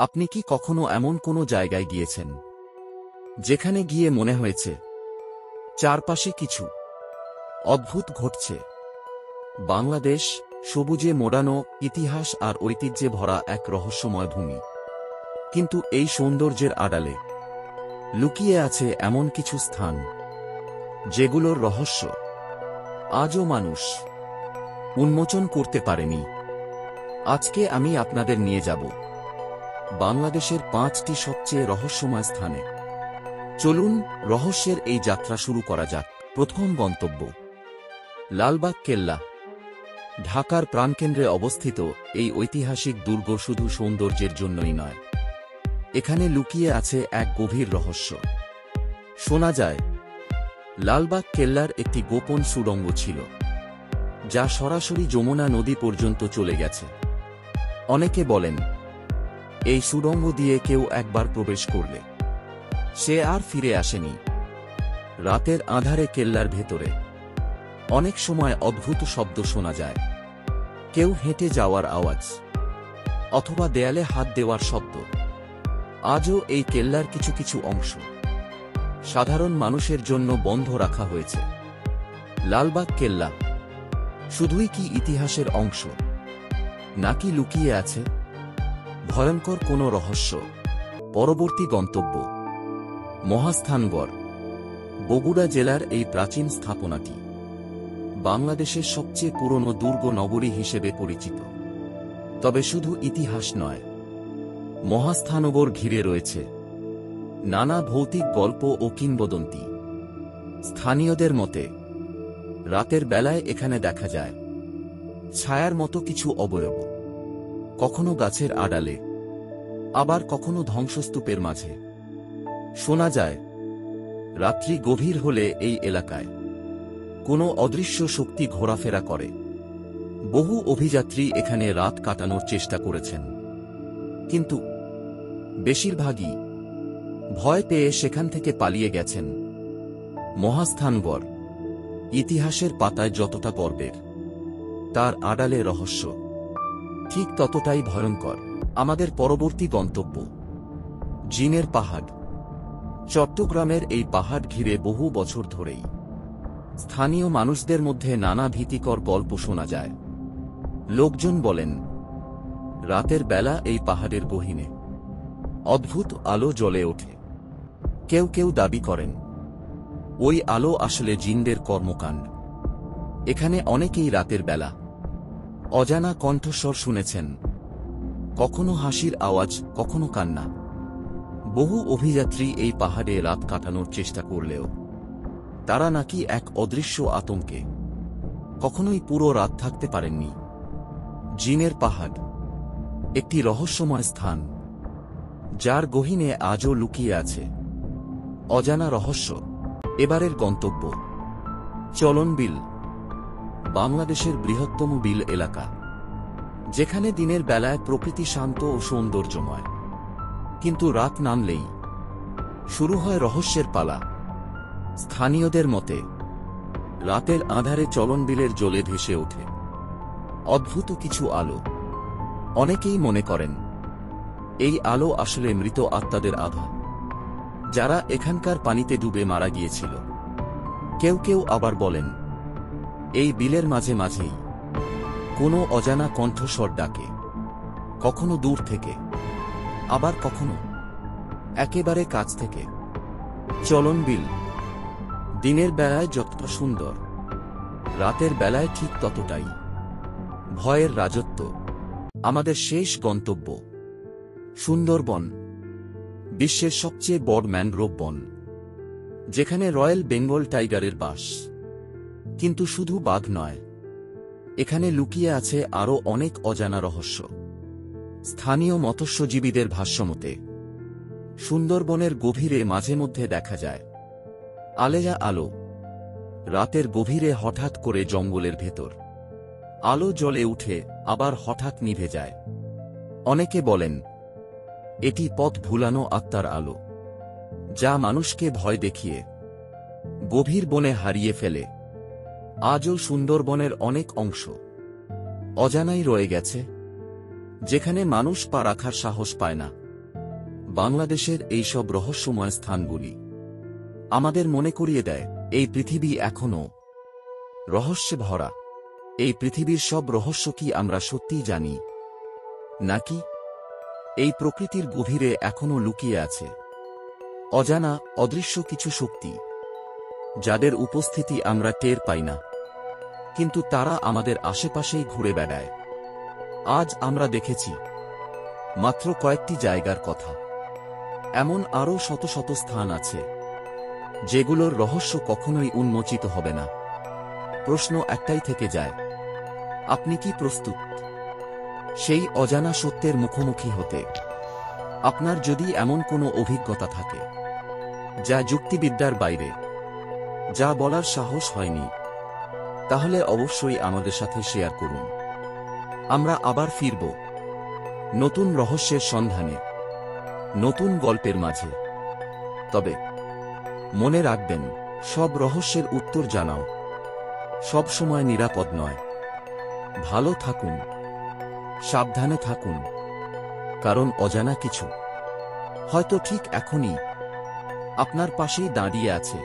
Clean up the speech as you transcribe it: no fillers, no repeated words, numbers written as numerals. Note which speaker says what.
Speaker 1: আপনি কি কখনো এমন কোনো জায়গায় গিয়েছেন যেখানে গিয়ে মনে হয়েছে চারপাশে কিছু অদ্ভুত ঘটছে? বাংলাদেশ সবুজে মোড়ানো, ইতিহাস আর ঐতিহ্যে ভরা এক রহস্যময় ভূমি। কিন্তু এই সৌন্দর্যের আড়ালে লুকিয়ে আছে এমন কিছু স্থান যেগুলোর রহস্য আজও মানুষ উন্মোচন করতে পারেনি। আজকে আমি আপনাদের নিয়ে যাব বাংলাদেশের 5টি সবচেয়ে রহস্যময় স্থানে। চলুন রহস্যের এই যাত্রা শুরু করা যাক। প্রথম গন্তব্য, লালবাগ কেল্লা। ঢাকার প্রাণকেন্দ্রে অবস্থিত এই ঐতিহাসিক দুর্গ শুধু সৌন্দর্যের জন্যই নয়, এখানে লুকিয়ে আছে এক গভীর রহস্য। শোনা যায় লালবাগ কেল্লার একটি গোপন সুড়ঙ্গ ছিল, যা সরাসরি যমুনা নদী পর্যন্ত চলে গেছে। অনেকে বলেন এই সুড়ঙ্গ দিয়ে কেউ একবার প্রবেশ করলে সে আর ফিরে আসেনি। রাতের আঁধারে কেল্লার ভেতরে অনেক সময় অদ্ভুত শব্দ শোনা যায়, কেউ হেঁটে যাওয়ার আওয়াজ অথবা দেয়ালে হাত দেওয়ার শব্দ। আজও এই কেল্লার কিছু কিছু অংশ সাধারণ মানুষের জন্য বন্ধ রাখা হয়েছে। লালবাগ কেল্লা শুধুই কি ইতিহাসের অংশ, নাকি লুকিয়ে আছে ভয়ঙ্কর কোনো রহস্য? পরবর্তী গন্তব্য, মহাস্থানগড়। বগুড়া জেলার এই প্রাচীন স্থাপনাটি বাংলাদেশের সবচেয়ে পুরনো দুর্গ নগরী হিসেবে পরিচিত। তবে শুধু ইতিহাস নয়, মহাস্থানগড় ঘিরে রয়েছে নানা ভৌতিক গল্প ও কিংবদন্তি। স্থানীয়দের মতে রাতের বেলায় এখানে দেখা যায় ছায়ার মতো কিছু অবয়ব, কখনো গাছের আড়ালে, আবার কখনো ধ্বংসস্তূপের মাঝে। শোনা যায় রাত্রি গভীর হলে এই এলাকায় কোনো অদৃশ্য শক্তি ঘোরাফেরা করে। বহু অভিযাত্রী এখানে রাত কাটানোর চেষ্টা করেছেন, কিন্তু বেশিরভাগই ভয় পেয়ে সেখান থেকে পালিয়ে গেছেন। মহাস্থানগড় ইতিহাসের পাতায় যতটা গর্বের, তার আড়ালে রহস্য ঠিক ততটাই ভয়ঙ্কর। আমাদের পরবর্তী গন্তব্য, জিনের পাহাড়। চট্টগ্রামের এই পাহাড় ঘিরে বহু বছর ধরেই স্থানীয় মানুষদের মধ্যে নানা ভীতিকর গল্প শোনা যায়। লোকজন বলেন রাতের বেলা এই পাহাড়ের গহীনে অদ্ভুত আলো জ্বলে ওঠে। কেউ কেউ দাবি করেন ওই আলো আসলে জিনদের কর্মকাণ্ড। এখানে অনেকেই রাতের বেলা অজানা কণ্ঠস্বর শুনেছেন, কখনো হাসির আওয়াজ, কখনো কান্না। বহু অভিযাত্রী এই পাহাড়ে রাত কাটানোর চেষ্টা করলেও তারা নাকি এক অদৃশ্য আতঙ্কে কখনোই পুরো রাত থাকতে পারেননি। জিনের পাহাড় একটি রহস্যময় স্থান, যার গহীনে আজও লুকিয়ে আছে অজানা রহস্য। এবারের গন্তব্য, চলন বিল। বাংলাদেশের বৃহত্তম বিল এলাকা, যেখানে দিনের বেলায় প্রকৃতি শান্ত ও সৌন্দর্যময়, কিন্তু রাত নামলেই শুরু হয় রহস্যের পালা। স্থানীয়দের মতে রাতের আঁধারে চলন বিলের জলে ভেসে ওঠে অদ্ভুত কিছু আলো। অনেকেই মনে করেন এই আলো আসলে মৃত আত্মাদের আভা, যারা এখানকার পানিতে ডুবে মারা গিয়েছিল। কেউ কেউ আবার বলেন এই বিলের মাঝে মাঝেই কোনো অজানা কণ্ঠস্বর ডাকে, কখনো দূর থেকে, আবার কখনো একেবারে কাছ থেকে। চলন বিল দিনের বেলায় যতটা সুন্দর, রাতের বেলায় ঠিক ততটাই ভয়ের রাজত্ব। আমাদের শেষ গন্তব্য, সুন্দরবন। বিশ্বের সবচেয়ে বড় ম্যানগ্রোভ বন, যেখানে রয়্যাল বেঙ্গল টাইগারের বাস। কিন্তু শুধু বাঘ নয়, এখানে লুকিয়ে আছে আরও অনেক অজানা রহস্য। স্থানীয় মৎস্যজীবীদের ভাষ্যমতে সুন্দরবনের গভীরে মাঝে মধ্যে দেখা যায় আলেয়া আলো। রাতের গভীরে হঠাৎ করে জঙ্গলের ভেতর আলো জ্বলে উঠে, আবার হঠাৎ নিভে যায়। অনেকে বলেন এটি পথ ভুলানো আত্মার আলো, যা মানুষকে ভয় দেখিয়ে গভীর বনে হারিয়ে ফেলে। আজও সুন্দরবনের অনেক অংশ অজানাই রয়ে গেছে, যেখানে মানুষ পা রাখার সাহস পায় না। বাংলাদেশের এই সব রহস্যময় স্থানগুলি আমাদের মনে করিয়ে দেয় এই পৃথিবী এখনও রহস্যে ভরা। এই পৃথিবীর সব রহস্য কি আমরা সত্যিই জানি, নাকি এই প্রকৃতির গভীরে এখনও লুকিয়ে আছে অজানা অদৃশ্য কিছু শক্তি, যাদের উপস্থিতি আমরা টের পাই না, কিন্তু তারা আমাদের আশেপাশেই ঘুরে বেড়ায়। আজ আমরা দেখেছি মাত্র কয়েকটি জায়গার কথা, এমন আরও শত শত স্থান আছে যেগুলোর রহস্য কখনোই উন্মোচিত হবে না। প্রশ্ন একটাই থেকে যায়, আপনি কি প্রস্তুত সেই অজানা সত্যের মুখোমুখি হতে? আপনার যদি এমন কোনো অভিজ্ঞতা থাকে যা যুক্তিবিদ্যার বাইরে, যা বলার সাহস হয়নি, তাহলে অবশ্যই আমাদের সাথে শেয়ার করুন। আমরা আবার ফিরব নতুন রহস্যের সন্ধানে, নতুন গল্পের মাঝে। তবে মনে রাখবেন, সব রহস্যের উত্তর জানাও সব সময় নিরাপদ নয়। ভালো থাকুন, সাবধানে থাকুন, কারণ অজানা কিছু হয়তো ঠিক এখনই আপনার পাশেই দাঁড়িয়ে আছে।